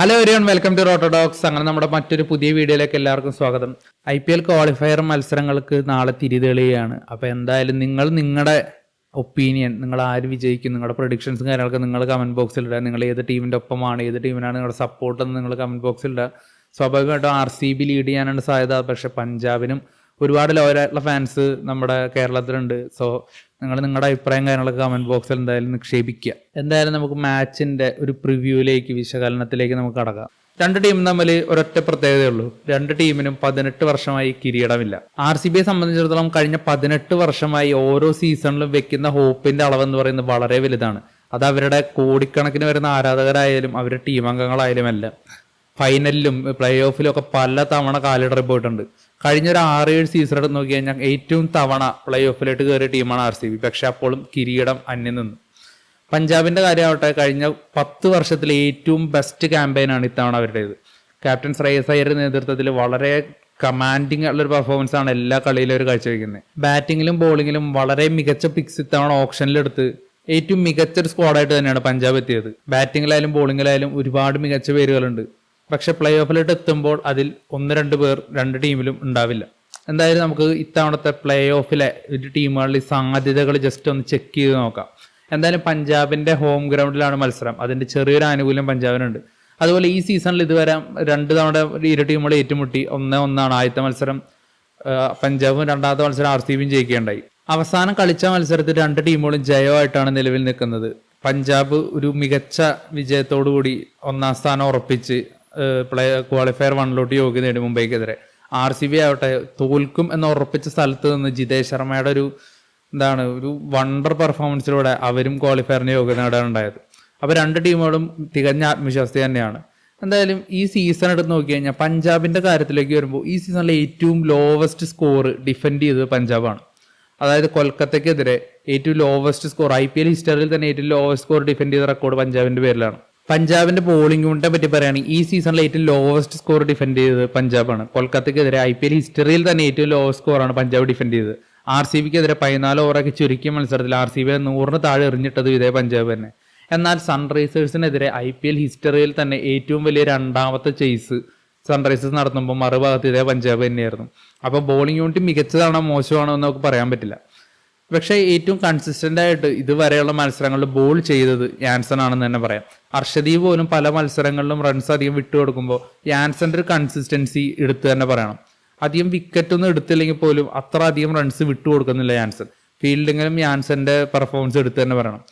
Hello everyone, welcome to Rotodocs. അങ്ങനെ നമ്മുടെ മറ്റൊരു പുതിയ വീഡിയോയിലേക്ക് എല്ലാവർക്കും സ്വാഗതം. IPL ക്വാളിഫയർ മത്സരങ്ങൾക്ക് നാളെ തിരിതെളിയാണ്. അപ്പോൾ എന്തായാലും നിങ്ങളുടെ ഒപ്പീനിയൻ, നിങ്ങൾ ആര് വിജയിക്കും, നിങ്ങളുടെ പ്രൊഡിക്ഷൻസും കാര്യങ്ങളൊക്കെ നിങ്ങൾ കമൻറ്റ് ബോക്സിൽ ഇടുക. നിങ്ങൾ ഏത് ടീമിൻ്റെ ഒപ്പമാണ്, ഏത് ടീമിനാണ് നിങ്ങളുടെ സപ്പോർട്ട് എന്ന് നിങ്ങൾ കമൻറ്റ് ബോക്സിൽ ഇടുക. സ്വാഭാവികമായിട്ടും RCB ലീഡ് ചെയ്യാനാണ് സാധ്യത. പക്ഷേ പഞ്ചാബിനും ഒരുപാട് ലോയലായിട്ടുള്ള ഫാൻസ് നമ്മുടെ കേരളത്തിലുണ്ട്. സോ നിങ്ങൾ നിങ്ങളുടെ അഭിപ്രായം കാര്യങ്ങളൊക്കെ കമൻറ്റ് ബോക്സിൽ എന്തായാലും നിക്ഷേപിക്കുക. എന്തായാലും നമുക്ക് മാച്ചിൻ്റെ ഒരു പ്രിവ്യൂയിലേക്ക്, വിശകലനത്തിലേക്ക് നമുക്ക് കടക്കാം. രണ്ട് ടീമും തമ്മിൽ ഒരൊറ്റ പ്രത്യേകതയുള്ളൂ. രണ്ട് ടീമിനും 18 വർഷമായി കിരീടമില്ല. RCBയെ സംബന്ധിച്ചിടത്തോളം കഴിഞ്ഞ 18 വർഷമായി ഓരോ സീസണിലും വെക്കുന്ന ഹോപ്പിന്റെ അളവെന്ന് പറയുന്നത് വളരെ വലുതാണ്. അത് അവരുടെ കോടിക്കണക്കിന് വരുന്ന ആരാധകരായാലും അവരുടെ ടീം അംഗങ്ങളായാലും എല്ലാം ഫൈനലിലും പ്ലേ ഓഫിലും ഒക്കെ പല തവണ കാലിടറി പോയിട്ടുണ്ട്. കഴിഞ്ഞ ഒരു 6-7 സീസൺ എടുത്ത് നോക്കി കഴിഞ്ഞാൽ ഏറ്റവും തവണ പ്ലേ ഓഫിലോട്ട് കയറിയ ടീമാണ് RCB. പക്ഷെ അപ്പോഴും കിരീടം അന്യം നിന്നു. പഞ്ചാബിന്റെ കാര്യമാവട്ടെ, കഴിഞ്ഞ 10 വർഷത്തിലെ ഏറ്റവും ബെസ്റ്റ് ക്യാമ്പയിനാണ് ഇത്തവണ അവരുടേത്. ക്യാപ്റ്റൻ ശ്രേയസ് അയ്യരുടെ നേതൃത്വത്തിൽ വളരെ കമാൻഡിങ് ഉള്ളൊരു പെർഫോമൻസ് ആണ് എല്ലാ കളിയിലും അവർ കാഴ്ചവെക്കുന്നത്. ബാറ്റിങ്ങിലും ബോളിങ്ങിലും വളരെ മികച്ച പിക്സ് ഇത്തവണ ഓപ്ഷനിലെടുത്ത് ഏറ്റവും മികച്ചൊരു സ്ക്വാഡായിട്ട് തന്നെയാണ് പഞ്ചാബ് എത്തിയത്. ബാറ്റിങ്ങിലായാലും ബോളിങ്ങിലായാലും ഒരുപാട് മികച്ച പേരുകളുണ്ട്. പക്ഷെ പ്ലേ ഓഫിലോട്ട് എത്തുമ്പോൾ അതിൽ 1-2 പേർ രണ്ട് ടീമിലും ഉണ്ടാവില്ല. എന്തായാലും നമുക്ക് ഇത്തവണത്തെ പ്ലേ ഓഫിലെ ഒരു ടീമുകളിലെ സാധ്യതകൾ ജസ്റ്റ് ഒന്ന് ചെക്ക് ചെയ്ത് നോക്കാം. എന്തായാലും പഞ്ചാബിന്റെ ഹോം ഗ്രൗണ്ടിലാണ് മത്സരം. അതിന്റെ ചെറിയൊരു ആനുകൂല്യം പഞ്ചാബിനുണ്ട്. അതുപോലെ ഈ സീസണിൽ ഇതുവരെ 2 തവണ ഇരു ടീമുകൾ ഏറ്റുമുട്ടി 1-1 ആദ്യത്തെ മത്സരം പഞ്ചാബും, രണ്ടാമത്തെ മത്സരം RCBയും ജയിക്കുകയുണ്ടായി. അവസാനം കളിച്ച മത്സരത്തിൽ രണ്ട് ടീമുകളും ജയമായിട്ടാണ് നിലവിൽ നിൽക്കുന്നത്. പഞ്ചാബ് ഒരു മികച്ച വിജയത്തോടു കൂടി 1ാം സ്ഥാനം ഉറപ്പിച്ച് ക്വാളിഫയർ 1 യോഗ്യത നേടി മുംബൈക്കെതിരെ. RCB ആവട്ടെ തോൽക്കും എന്ന് ഉറപ്പിച്ച സ്ഥലത്ത് നിന്ന് ജിതേഷ് ശർമ്മയുടെ ഒരു വണ്ടർ പെർഫോമൻസിലൂടെ അവരും ക്വാളിഫയറിന് യോഗ്യത നേടാനുണ്ടായത്. അപ്പോൾ രണ്ട് ടീമുകളും തികഞ്ഞ ആത്മവിശ്വാസി തന്നെയാണ്. എന്തായാലും ഈ സീസൺ എടുത്ത് നോക്കി കഴിഞ്ഞാൽ പഞ്ചാബിന്റെ കാര്യത്തിലേക്ക് വരുമ്പോൾ ഈ സീസണിലെ ഏറ്റവും ലോവസ്റ്റ് സ്കോർ ഡിഫെൻഡ് ചെയ്തത് പഞ്ചാബാണ്. അതായത് കൊൽക്കത്തയ്ക്കെതിരെ ഏറ്റവും ലോവസ്റ്റ് സ്കോർ, IPL ഹിസ്റ്ററിയിൽ തന്നെ ഏറ്റവും ലോവസ്റ്റ് സ്കോർ ഡിഫെൻഡ് ചെയ്ത റെക്കോർഡ് പഞ്ചാബിന്റെ പേരിലാണ്. പഞ്ചാബിന്റെ ബോളിംഗ് യൂണിറ്റിനെ പറ്റി പറയുകയാണെങ്കിൽ ഈ സീസണിലെ ഏറ്റവും ലോവസ്റ്റ് സ്കോർ ഡിഫെൻഡ് ചെയ്തത് പഞ്ചാബാണ്. കൊൽക്കത്തയ്ക്കെതിരെ IPL ഹിസ്റ്ററിയിൽ തന്നെ ഏറ്റവും ലോവസ്റ്റ് സ്കോറാണ് പഞ്ചാബ് ഡിഫെൻഡ് ചെയ്തത്. RCBക്കെതിരെ 14 ഓവറൊക്കെ ചുരുക്കിയ മത്സരത്തിൽ RCB 100 താഴെ എറിഞ്ഞിട്ടത് ഇതേ പഞ്ചാബ് തന്നെ. എന്നാൽ സൺറൈസേഴ്സിനെതിരെ IPL ഹിസ്റ്ററിയിൽ തന്നെ ഏറ്റവും വലിയ രണ്ടാമത്തെ ചേസ് സൺറൈസേഴ്സ് നടത്തുമ്പോൾ മറുഭാഗത്ത് ഇതേ പഞ്ചാബ് തന്നെയായിരുന്നു. അപ്പോൾ ബോളിംഗ് യൂണിറ്റ് മികച്ചതാണോ മോശമാണോ എന്ന് നമുക്ക് പറയാൻ പറ്റില്ല. പക്ഷേ ഏറ്റവും കൺസിസ്റ്റന്റ് ആയിട്ട് ഇതുവരെയുള്ള മത്സരങ്ങളിൽ ബോൾ ചെയ്തത് യാൻസൺ ആണെന്ന് തന്നെ പറയാം. അർഷദീപ് പോലും പല മത്സരങ്ങളിലും റൺസ് അധികം വിട്ടുകൊടുക്കുമ്പോൾ യാൻസന്റെ ഒരു കൺസിസ്റ്റൻസി എടുത്ത് തന്നെ പറയണം. അധികം വിക്കറ്റൊന്നും എടുത്തില്ലെങ്കിൽ പോലും അത്ര അധികം റൺസ് വിട്ടുകൊടുക്കുന്നില്ല യാൻസൺ. ഫീൽഡിങ്ങിലും യാൻസന്റെ പെർഫോമൻസ് എടുത്ത് തന്നെ പറയണം.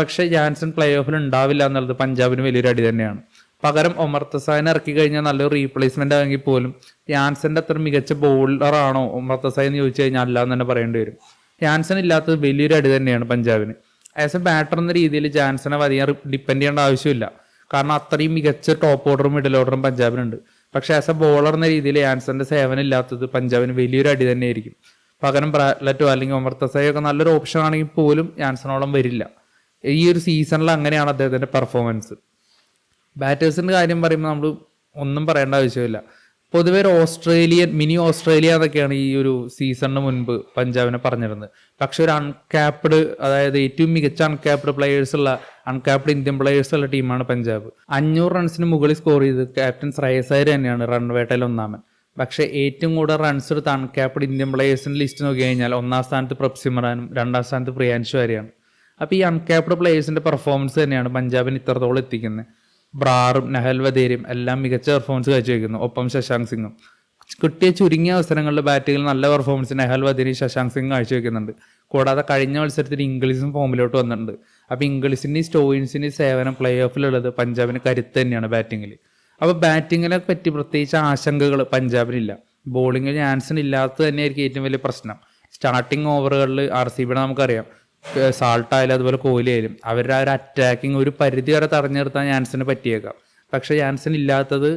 പക്ഷേ യാൻസൺ പ്ലേ ഓഫിൽ ഉണ്ടാവില്ല എന്നുള്ളത് പഞ്ചാബിന് വലിയൊരു അടി തന്നെയാണ്. പകരം ഒമർത്തസായിനെ ഇറക്കി കഴിഞ്ഞാൽ നല്ലൊരു റീപ്ലേസ്മെന്റ് ആണെങ്കിൽ പോലും യാൻസന്റെ അത്ര മികച്ച ബോളറാണോ ഒമർത്തസായി എന്ന് ചോദിച്ചു കഴിഞ്ഞാൽ അല്ല എന്ന് തന്നെ പറയേണ്ടി വരും. യാൻസൺ ഇല്ലാത്തത് വലിയൊരു അടി തന്നെയാണ് പഞ്ചാബിന്. ആസ് എ ബാറ്റർ എന്ന രീതിയിൽ ജാൻസനെ അധികം ഡിപ്പെൻഡ് ചെയ്യേണ്ട ആവശ്യമില്ല. കാരണം അത്രയും മികച്ച ടോപ്പ് ഓർഡറും മിഡിൽ ഓർഡറും പഞ്ചാബിനുണ്ട്. പക്ഷെ ആസ് എ ബോളർ എന്ന രീതിയിൽ യാൻസന്റെ സേവനം ഇല്ലാത്തത് പഞ്ചാബിന് വലിയൊരു അടി തന്നെയായിരിക്കും. പകരം ബ്രാഡ്ലറ്റോ അല്ലെങ്കിൽ ഒമർത്തസായോ ഒക്കെ നല്ലൊരു ഓപ്ഷൻ ആണെങ്കിൽ പോലും യാൻസനോളം വരില്ല. ഈ ഒരു സീസണിൽ അങ്ങനെയാണ് അദ്ദേഹത്തിന്റെ പെർഫോമൻസ്. ബാറ്റേഴ്സിന്റെ കാര്യം പറയുമ്പോൾ നമ്മൾ ഒന്നും പറയേണ്ട ആവശ്യമില്ല. പൊതുവെ ഒരു മിനി ഓസ്ട്രേലിയ എന്നൊക്കെയാണ് ഈ ഒരു സീസണിന് മുൻപ് പഞ്ചാബിനെ പറഞ്ഞിരുന്നത്. പക്ഷെ ഒരു അൺക്യാപ്ഡ്, അതായത് ഏറ്റവും മികച്ച അൺക്യാപ്ഡ് ഇന്ത്യൻ പ്ലേയേഴ്സ് ഉള്ള ടീമാണ് പഞ്ചാബ്. 500 റൺസിന് മുകളിൽ സ്കോർ ചെയ്ത് ക്യാപ്റ്റൻ ശ്രേയസ് അയ്യർ തന്നെയാണ് റൺവേട്ടയിൽ 1ാമൻ. പക്ഷേ ഏറ്റവും കൂടുതൽ റൺസ് എടുത്ത അൺക്യാപ്ഡ് ഇന്ത്യൻ പ്ലേയേഴ്സിന്റെ ലിസ്റ്റ് നോക്കി കഴിഞ്ഞാൽ 1ാം സ്ഥാനത്ത് പ്രഭ് സിമറാനും 2ാം സ്ഥാനത്ത് പ്രിയാൻഷു ആര്യാണ്. അപ്പോൾ ഈ അൺക്യാപ്ഡ് പ്ലേയേഴ്സിന്റെ പെർഫോമൻസ് തന്നെയാണ് പഞ്ചാബിന് ഇത്രത്തോളം എത്തിക്കുന്നത്. ബ്രാറും നഹൽ വധേരിയും എല്ലാം മികച്ച പെർഫോമൻസ് കാഴ്ചവെക്കുന്നു. ഒപ്പം ശശാങ്ക് സിംഗും കിട്ടിയ ചുരുങ്ങിയ അവസരങ്ങളിൽ ബാറ്റുകളിൽ നല്ല പെർഫോമൻസ് നഹൽ വധേരിയും ശശാങ്ക് സിംഗ് കാഴ്ചവെക്കുന്നുണ്ട്. കൂടാതെ കഴിഞ്ഞ മത്സരത്തിൽ ഇംഗ്ലീഷും ഫോമിലോട്ട് വന്നിട്ടുണ്ട്. അപ്പോൾ ഇംഗ്ലീഷിൻ്റെയും സ്റ്റോയിൻസിൻ്റെയും സേവനം പ്ലേ ഓഫിലുള്ളത് പഞ്ചാബിന് കരുത്ത് തന്നെയാണ് ബാറ്റിങ്ങിൽ. അപ്പോൾ ബാറ്റിങ്ങിനെ പറ്റി പ്രത്യേകിച്ച് ആശങ്കകൾ പഞ്ചാബിനില്ല. ബോളിങ്ങിൽ യാൻസൺ ഇല്ലാത്തത് തന്നെയായിരിക്കും ഏറ്റവും വലിയ പ്രശ്നം. സ്റ്റാർട്ടിങ് ഓവറുകളിൽ RCBയുടെ നമുക്കറിയാം, സാൾട്ട് ആയാലും അതുപോലെ കോഹ്ലി ആയാലും അവരുടെ ആ ഒരു അറ്റാക്കിങ് ഒരു പരിധി വരെ തടഞ്ഞു നിർത്താൻ യാൻസന് പറ്റിയേക്കാം. പക്ഷെ യാൻസൺ ഇല്ലാത്തത്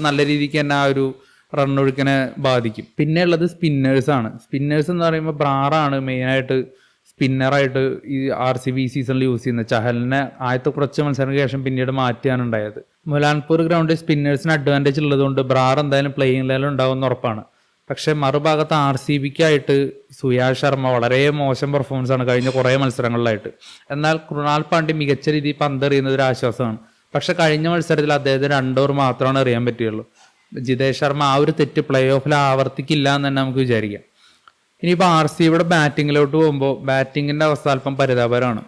നല്ല രീതിക്ക് തന്നെ ആ ഒരു റണ്ണൊഴുക്കിനെ ബാധിക്കും. പിന്നെ ഉള്ളത് സ്പിന്നേഴ്സാണ്. സ്പിന്നേഴ്സ് എന്ന് പറയുമ്പോൾ ബ്രാറാണ് മെയിനായിട്ട് സ്പിന്നറായിട്ട് ഈ RCB ഈ സീസണിൽ യൂസ് ചെയ്യുന്നത്. ചഹലിനെ ആദ്യത്തെ കുറച്ച് മത്സരങ്ങൾക്ക് ശേഷം പിന്നീട് മാറ്റിയാണ് ഉണ്ടായത്. മുലാൻപൂർ ഗ്രൗണ്ടിൽ സ്പിന്നേഴ്സിന് അഡ്വാൻറ്റേജ് ഉള്ളതുകൊണ്ട് ബ്രാർ എന്തായാലും പ്ലേയിങ് ലെവലിൽ ഉണ്ടാവുമെന്ന് ഉറപ്പാണ്. പക്ഷെ മറുഭാഗത്ത് RCBക്കായിട്ട് സുയാഷ് ശർമ്മ വളരെ മോശം പെർഫോമൻസ് ആണ് കഴിഞ്ഞ കുറേ മത്സരങ്ങളിലായിട്ട്. എന്നാൽ കൃണാൽ പാണ്ഡ്യ മികച്ച രീതിയിൽ പന്തെറിയുന്നത് ഒരു ആശ്വാസമാണ്. പക്ഷെ കഴിഞ്ഞ മത്സരത്തിൽ അദ്ദേഹത്തിന് 2 ഓവർ മാത്രമാണ് എറിയാൻ പറ്റുകയുള്ളൂ. ജിതേഷ് ശർമ്മ ആ ഒരു തെറ്റ് പ്ലേ ഓഫിൽ ആവർത്തിക്കില്ല എന്ന് തന്നെ നമുക്ക് വിചാരിക്കാം. ഇനിയിപ്പോൾ ആർ സി ബിയുടെ ബാറ്റിങ്ങിലോട്ട് പോകുമ്പോൾ ബാറ്റിങ്ങിൻ്റെ അവസ്ഥ അല്പം പരിതാപകരമാണ്.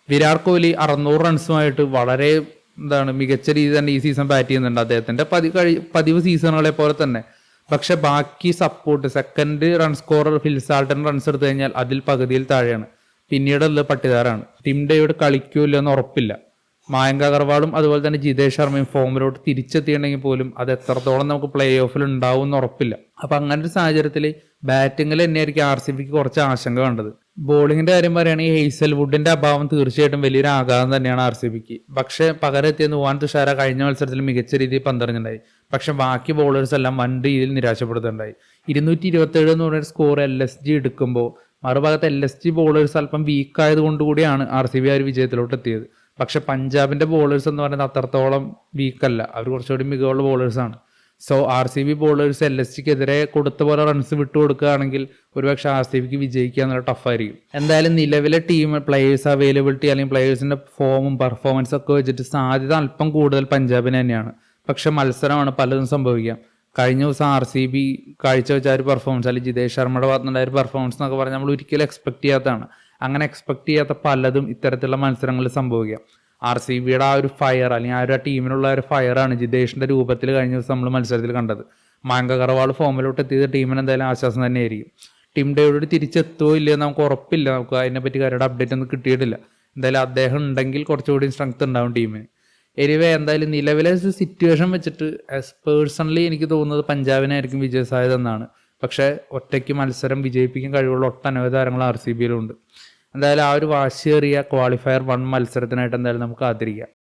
വിരാട് കോഹ്ലി 600 റൺസുമായിട്ട് വളരെ മികച്ച രീതിയിൽ തന്നെ ഈ സീസൺ ബാറ്റ് ചെയ്യുന്നുണ്ട്. അദ്ദേഹത്തിൻ്റെ പതിവ് സീസണുകളെ പോലെ തന്നെ. പക്ഷെ ബാക്കി സപ്പോർട്ട് സെക്കൻഡ് റൺ സ്കോറർ ഫിൽ സാൾട്ടൻ റൺസ് എടുത്തു കഴിഞ്ഞാൽ അതിൽ പകുതിയിൽ താഴെയാണ്. പിന്നീടുള്ളത് പട്ടിദാറാണ്. ടിം ഡേവിഡ് കളിക്കൂല്ലോ എന്ന് ഉറപ്പില്ല. മായങ്ക് അഗർവാളും അതുപോലെ തന്നെ ജിതേഷ് ശർമ്മയും ഫോമിലോട്ട് തിരിച്ചെത്തിയിട്ടുണ്ടെങ്കിൽ പോലും അത് എത്രത്തോളം നമുക്ക് പ്ലേ ഓഫിൽ ഉണ്ടാവും എന്ന് ഉറപ്പില്ല. അപ്പം അങ്ങനെ ഒരു സാഹചര്യത്തിൽ ബാറ്റിങ്ങിൽ തന്നെയായിരിക്കും ആർ സി ബിക്ക് കുറച്ച് ആശങ്ക വേണ്ടത്. ബോളിങ്ങിന്റെ കാര്യം പറയുകയാണെങ്കിൽ ഹെയ്സൽവുഡിന്റെ അഭാവം തീർച്ചയായിട്ടും വലിയൊരു ആഘാതം തന്നെയാണ് ആർ സി ബിക്ക്. പക്ഷേ പകരത്തിയ നുവാൻ തുഷാര കഴിഞ്ഞ മത്സരത്തിൽ മികച്ച രീതിയിൽ പന്തെറിഞ്ഞിട്ടുണ്ടായി. പക്ഷെ ബാക്കി ബോളേഴ്സ് എല്ലാം വൻ രീതിയിൽ നിരാശപ്പെടുത്തുന്നുണ്ടായി. 227 എന്ന് പറയുന്ന സ്കോർ LSG എടുക്കുമ്പോൾ മറുഭാഗത്ത് LSG ബോളേഴ്സ് അല്പം വീക്കായത് കൊണ്ടുകൂടിയാണ് ആർ സി ബി ആ ഒരു വിജയത്തിലോട്ട് എത്തിയത്. പക്ഷെ പഞ്ചാബിന്റെ ബോളേഴ്സ് എന്ന് പറയുന്നത് അത്രത്തോളം വീക്കല്ല, അവർ കുറച്ചുകൂടി മികവുള്ള ബോളേഴ്സാണ്. So R C B bowlers LSGക്കെതിരെ കൊടുത്ത പോലെ റൺസ് വിട്ടുകൊടുക്കുകയാണെങ്കിൽ ഒരുപക്ഷെ ആർ സി ബിക്ക് വിജയിക്കുക എന്നുള്ള ടഫായിരിക്കും. എന്തായാലും നിലവിലെ ടീം പ്ലേയേഴ്സ് അവൈലബിലിറ്റി അല്ലെങ്കിൽ പ്ലേയേഴ്സിന്റെ ഫോമും പെർഫോമൻസും ഒക്കെ വെച്ചിട്ട് സാധ്യത അല്പം കൂടുതൽ പഞ്ചാബിന് തന്നെയാണ്. പക്ഷെ മത്സരമാണ്, പലതും സംഭവിക്കാം. കഴിഞ്ഞ ദിവസം ആർ സി ബി കാഴ്ചവെച്ച ഒരു പെർഫോമൻസ് അല്ലെങ്കിൽ ജിതേഷ് ശർമ്മയുടെ ഭാഗത്തുനിന്നുണ്ടായ ഒരു പെർഫോമൻസ് എന്നൊക്കെ പറഞ്ഞാൽ നമ്മൾ ഒരിക്കലും എക്സ്പെക്ട് ചെയ്യാത്തതാണ്. അങ്ങനെ എക്സ്പെക്ട് ചെയ്യാത്ത പലതും ഇത്തരത്തിലുള്ള മത്സരങ്ങളിൽ സംഭവിക്കാം. ആർ സി ബിയുടെ ആ ഒരു ഫയർ അല്ലെങ്കിൽ ആ ഒരു ടീമിനുള്ള ഒരു ഫയറാണ് ജിതേഷിന്റെ രൂപത്തിൽ കഴിഞ്ഞ ദിവസം നമ്മൾ മത്സരത്തിൽ കണ്ടത്. മായങ്ക് അഗർവാൾ ഫോമിലോട്ട് എത്തിയത് ടീമിന് എന്തായാലും ആശ്വാസം തന്നെയായിരിക്കും. ടിം ഡേവിഡ് തിരിച്ചെത്തുമോ ഇല്ലയോ നമുക്ക് ഉറപ്പില്ല. നമുക്ക് അതിനെപ്പറ്റി കാര്യമായിട്ട് അപ്ഡേറ്റ് ഒന്നും കിട്ടിയിട്ടില്ല. എന്തായാലും അദ്ദേഹം ഉണ്ടെങ്കിൽ കുറച്ചുകൂടി സ്ട്രെങ്ത് ഉണ്ടാവും ടീമിന്. എനിവേ എന്തായാലും നിലവിലെ സിറ്റുവേഷൻ വെച്ചിട്ട് പേഴ്സണലി എനിക്ക് തോന്നുന്നത് പഞ്ചാബിനായിരിക്കും വിജയ സാധ്യത എന്നാണ്. പക്ഷേ ഒറ്റയ്ക്ക് മത്സരം വിജയിപ്പിക്കാൻ കഴിവുള്ള ഒട്ടനവധി താരങ്ങൾ ആർ സി ബിയിലുണ്ട്. എന്തായാലും ആ ഒരു വാശിയേറിയ ക്വാളിഫയർ 1 മത്സരത്തിനായിട്ട് എന്തായാലും നമുക്ക് ആദരിക്കാം.